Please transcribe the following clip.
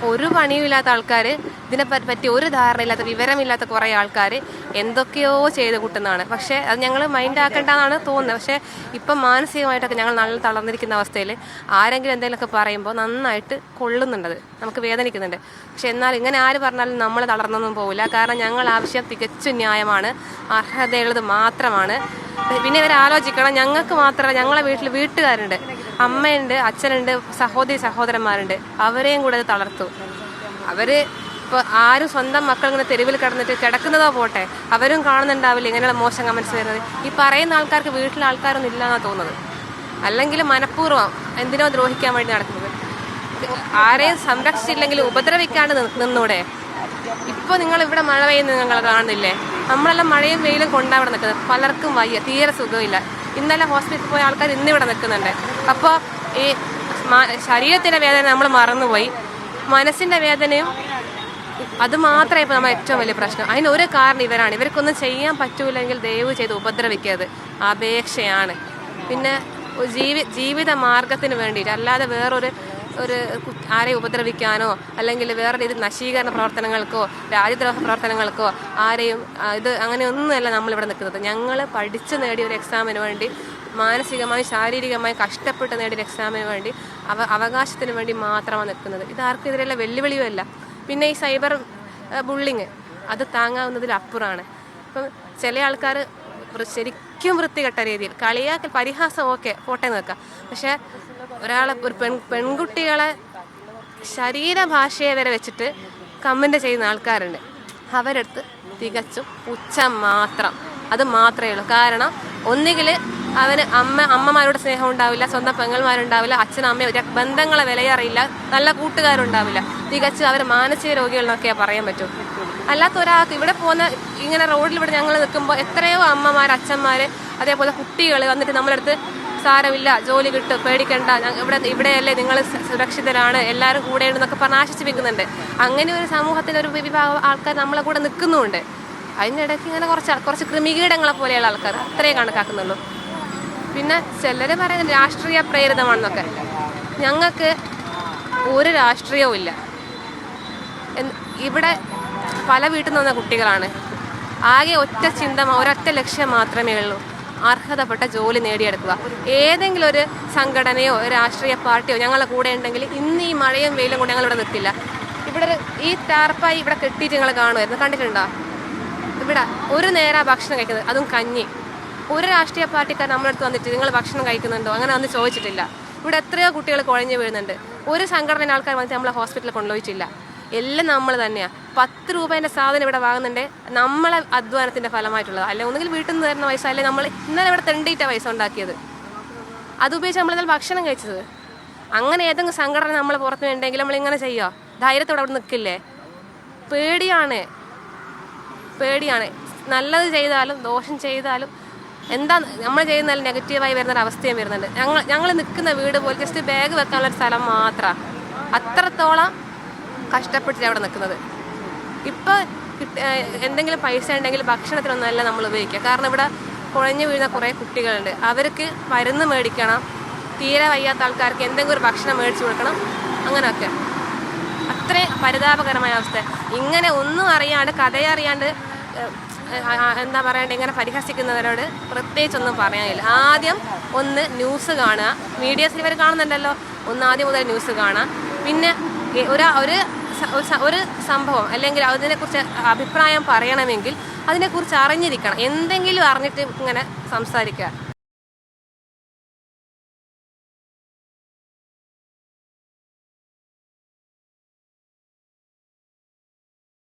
ഒരു പണിയുമില്ലാത്ത ആൾക്കാർ, ഇതിനെ പറ്റി ഒരു ധാരണയില്ലാത്ത വിവരമില്ലാത്ത കുറേ ആൾക്കാർ എന്തൊക്കെയോ ചെയ്ത് കൂട്ടുന്നതാണ്. പക്ഷേ അത് ഞങ്ങൾ മൈൻഡ് ആക്കേണ്ടതാണ് തോന്നുന്നത്. പക്ഷേ ഇപ്പം മാനസികമായിട്ടൊക്കെ ഞങ്ങൾ നല്ല തളർന്നിരിക്കുന്ന അവസ്ഥയിൽ ആരെങ്കിലും എന്തെങ്കിലുമൊക്കെ പറയുമ്പോൾ നന്നായിട്ട് കൊള്ളുന്നുണ്ടത്, നമുക്ക് വേദനിക്കുന്നുണ്ട്. പക്ഷെ എന്നാൽ ഇങ്ങനെ ആര് പറഞ്ഞാലും നമ്മൾ തളർന്നൊന്നും പോവില്ല. കാരണം ഞങ്ങൾ ആവശ്യം തികച്ചും ന്യായമാണ്, അർഹതയുള്ളത് മാത്രമാണ്. പിന്നെ ഇവർ ആലോചിക്കണം, ഞങ്ങൾക്ക് മാത്രമല്ല, ഞങ്ങളെ വീട്ടുകാരുണ്ട്, അമ്മയുണ്ട്, അച്ഛനുണ്ട്, സഹോദരന്മാരുണ്ട്, അവരെയും കൂടെ അത് തളർത്തു. അവർ ഇപ്പോൾ ആരും സ്വന്തം മക്കൾ ഇങ്ങനെ തെരുവിൽ കിടക്കുന്നതോ പോട്ടെ, അവരും കാണുന്നുണ്ടാവില്ല ഇങ്ങനെയുള്ള മോശം കമൻസ് വരുന്നത്. ഈ പറയുന്ന ആൾക്കാർക്ക് വീട്ടിലെ ആൾക്കാരൊന്നും ഇല്ലയെന്നാണ് തോന്നുന്നത്. അല്ലെങ്കിൽ മനഃപൂർവ്വം എന്തിനോ ദ്രോഹിക്കാൻ വേണ്ടി നടക്കുന്നത്. ആരെയും സംരക്ഷിച്ചില്ലെങ്കിൽ ഉപദ്രവിക്കാണ്ട് നിന്നൂടെ? ഇപ്പോൾ നിങ്ങൾ ഇവിടെ മഴ പെയ്യുന്നത് നിങ്ങൾ കാണുന്നില്ലേ? നമ്മളെല്ലാം മഴയും വെയിലും കൊണ്ടാണ് ഇവിടെ നിൽക്കുന്നത്. പലർക്കും വയ്യ, തീരെ സുഖമില്ല. ഇന്നലെ ഹോസ്പിറ്റലിൽ പോയ ആൾക്കാർ ഇന്നിവിടെ നിൽക്കുന്നുണ്ട്. അപ്പോൾ ഈ ശരീരത്തിൻ്റെ വേദന നമ്മൾ മറന്നുപോയി, മനസ്സിൻ്റെ വേദനയും അത് മാത്രമേ ഇപ്പോൾ നമ്മൾ ഏറ്റവും വലിയ പ്രശ്നം. അതിനൊരു കാരണം ഇവരാണ്. ഇവർക്കൊന്നും ചെയ്യാൻ പറ്റൂലെങ്കിൽ ദയവ് ചെയ്ത് ഉപദ്രവിക്കരുത്, അപേക്ഷയാണ്. പിന്നെ ജീവിത മാർഗത്തിന് വേണ്ടിയിട്ട്, അല്ലാതെ വേറൊരു ആരെയും ഉപദ്രവിക്കാനോ അല്ലെങ്കിൽ വേറെ രീതി നശീകരണ പ്രവർത്തനങ്ങൾക്കോ രാജ്യദ്രോഹ പ്രവർത്തനങ്ങൾക്കോ ആരെയും അങ്ങനെയൊന്നുമല്ല നമ്മളിവിടെ നിൽക്കുന്നത്. ഞങ്ങൾ പഠിച്ച് നേടിയ ഒരു എക്സാമിന് വേണ്ടി, മാനസികമായും ശാരീരികമായും കഷ്ടപ്പെട്ട് നേടിയ എക്സാമിന് വേണ്ടി, അവകാശത്തിന് വേണ്ടി മാത്രമാണ് നിൽക്കുന്നത്. ഇതാർക്കും എതിരെയുള്ള വെല്ലുവിളിയുമല്ല. പിന്നെ ഈ സൈബർ ബുള്ളിങ് അത് താങ്ങാവുന്നതിലപ്പുറമാണ്. ഇപ്പം ചില ആൾക്കാർ ശരിക്കും വൃത്തികെട്ട രീതിയിൽ കളിയാക്കൽ, പരിഹാസം ഓക്കെ പോട്ടെ നോക്കാം. പക്ഷെ ഒരാളെ ഒരു പെൺകുട്ടികളെ ശരീരഭാഷയെ വരെ വെച്ചിട്ട് കമൻ്റ് ചെയ്യുന്ന ആൾക്കാരുണ്ട്. അവരടുത്ത് തികച്ചും പുച്ഛം മാത്രം, അത് മാത്രമേ ഉള്ളൂ. കാരണം ഒന്നുകിൽ അവന് അമ്മമാരുടെ സ്നേഹം ഉണ്ടാവില്ല, സ്വന്തം പെങ്ങന്മാരുണ്ടാവില്ല, അച്ഛനും അമ്മയും ബന്ധങ്ങളെ വിലയറിയില്ല, നല്ല കൂട്ടുകാരുണ്ടാവില്ല. തികച്ചും അവർ മാനസിക രോഗികളെന്നൊക്കെ പറയാൻ പറ്റും. അല്ലാത്ത ഒരാൾക്ക് ഇവിടെ പോകുന്ന ഇങ്ങനെ റോഡിലിവിടെ ഞങ്ങൾ നിൽക്കുമ്പോൾ എത്രയോ അമ്മമാർ, അച്ഛന്മാർ, അതേപോലെ കുട്ടികൾ വന്നിട്ട് നമ്മളടുത്ത് സാരമില്ല, ജോലി കിട്ടും, പേടിക്കണ്ട, ഇവിടെയല്ലേ നിങ്ങൾ സുരക്ഷിതരാണ്, എല്ലാവരും കൂടെ ഉണ്ടെന്നൊക്കെ പറഞ്ഞ് ആശ്വസിപ്പിക്കുന്നുണ്ട്. അങ്ങനെ ഒരു സമൂഹത്തിൻ്റെ ഒരു വിഭാഗം ആൾക്കാർ നമ്മളെ കൂടെ നിൽക്കുന്നുമുണ്ട്. അതിനിടയ്ക്ക് ഇങ്ങനെ കുറച്ച് കൃമികീടങ്ങളെ പോലെയുള്ള ആൾക്കാർ അത്രയേ കണക്കാക്കുന്നുള്ളൂ. പിന്നെ ചിലർ പറയുന്നത് രാഷ്ട്രീയ പ്രേരിതമാണെന്നൊക്കെ. ഞങ്ങൾക്ക് ഒരു രാഷ്ട്രീയവും ഇല്ല. ഇവിടെ പല വീട്ടിൽ നിന്ന് വന്ന കുട്ടികളാണ്. ആകെ ഒരൊറ്റ ലക്ഷ്യം മാത്രമേ ഉള്ളൂ, അർഹതപ്പെട്ട ജോലി നേടിയെടുക്കുക. ഏതെങ്കിലും ഒരു സംഘടനയോ രാഷ്ട്രീയ പാർട്ടിയോ ഞങ്ങളുടെ കൂടെ ഉണ്ടെങ്കിൽ ഇന്ന് ഈ മഴയും വെയിലും കൊണ്ട് ഞങ്ങളിവിടെ നിൽക്കില്ല. ഇവിടെ ഈ ടാർപ്പായി ഇവിടെ കെട്ടിയിട്ട് ഞങ്ങൾ കാണുമായിരുന്നു, കണ്ടിട്ടുണ്ടോ? ഇവിടെ ഒരു നേരം ഭക്ഷണം കഴിക്കുന്നത്, അതും കഞ്ഞി. ഒരു രാഷ്ട്രീയ പാർട്ടിക്കാർ നമ്മളടുത്ത് വന്നിട്ട് നിങ്ങൾ ഭക്ഷണം കഴിക്കുന്നുണ്ടോ അങ്ങനെ ഒന്നും ചോദിച്ചിട്ടില്ല. ഇവിടെ എത്രയോ കുട്ടികൾ കുഴഞ്ഞു വീഴുന്നുണ്ട്. ഒരു സംഘടന ആൾക്കാർ വന്നിട്ട് നമ്മളെ ഹോസ്പിറ്റലിൽ കൊണ്ടുപോയിട്ടില്ല. എല്ലാം നമ്മൾ തന്നെയാണ്. 10 രൂപേൻ്റെ സാധനം ഇവിടെ വാങ്ങുന്നുണ്ട്, നമ്മളെ അധ്വാനത്തിൻ്റെ ഫലമായിട്ടുള്ളത്. അല്ലെങ്കിൽ ഒന്നുകിൽ വീട്ടിൽ നിന്ന് തരുന്ന പൈസ, അല്ലെങ്കിൽ നമ്മൾ ഇന്നലെ ഇവിടെ തെണ്ടിയിട്ട പൈസ ഉണ്ടാക്കിയത്, അതുപയോഗിച്ച് നമ്മളിന്നലെ ഭക്ഷണം കഴിച്ചത്. അങ്ങനെ ഏതെങ്കിലും സംഘടന നമ്മൾ പുറത്ത് ഉണ്ടെങ്കിൽ നമ്മളിങ്ങനെ ചെയ്യുക, ധൈര്യത്തോടെ അവിടെ നിൽക്കില്ലേ? പേടിയാണ്. നല്ലത് ചെയ്താലും ദോഷം ചെയ്താലും എന്താ നമ്മൾ ചെയ്യുന്നതിൽ നെഗറ്റീവായി വരുന്നൊരവസ്ഥയും വരുന്നുണ്ട്. ഞങ്ങൾ നിൽക്കുന്ന വീട് പോലെ ജസ്റ്റ് ബാഗ് വെക്കാനുള്ളൊരു സ്ഥലം മാത്രമാണ്. അത്രത്തോളം കഷ്ടപ്പെട്ടിട്ട് അവിടെ നിൽക്കുന്നത്. ഇപ്പം എന്തെങ്കിലും പൈസ ഉണ്ടെങ്കിൽ ഭക്ഷണത്തിനൊന്നല്ല നമ്മൾ ഉപയോഗിക്കുക. കാരണം ഇവിടെ കുഴഞ്ഞു വീഴുന്ന കുറേ കുട്ടികളുണ്ട്. അവർക്ക് മരുന്ന് മേടിക്കണം, തീരെ വയ്യാത്ത ആൾക്കാർക്ക് എന്തെങ്കിലും ഒരു ഭക്ഷണം മേടിച്ചു കൊടുക്കണം, അങ്ങനെയൊക്കെ. അത്രയും പരിതാപകരമായ അവസ്ഥ. ഇങ്ങനെ ഒന്നും അറിയാണ്ട്, കഥയറിയാണ്ട് എന്താ പറയണ്ടേ, ഇങ്ങനെ പരിഹസിക്കുന്നവരോട് പ്രത്യേകിച്ചൊന്നും പറയാനില്ല. ആദ്യം ഒന്ന് ന്യൂസ് കാണുക, മീഡിയസിൽ ഇവർ കാണുന്നുണ്ടല്ലോ, ആദ്യം മുതൽ ന്യൂസ് കാണുക. പിന്നെ ഒരു സംഭവം അല്ലെങ്കിൽ അതിനെക്കുറിച്ച് അഭിപ്രായം പറയണമെങ്കിൽ അതിനെക്കുറിച്ച് അറിഞ്ഞിരിക്കണം. എന്തെങ്കിലും അറിഞ്ഞിട്ട് ഇങ്ങനെ സംസാരിക്കുക.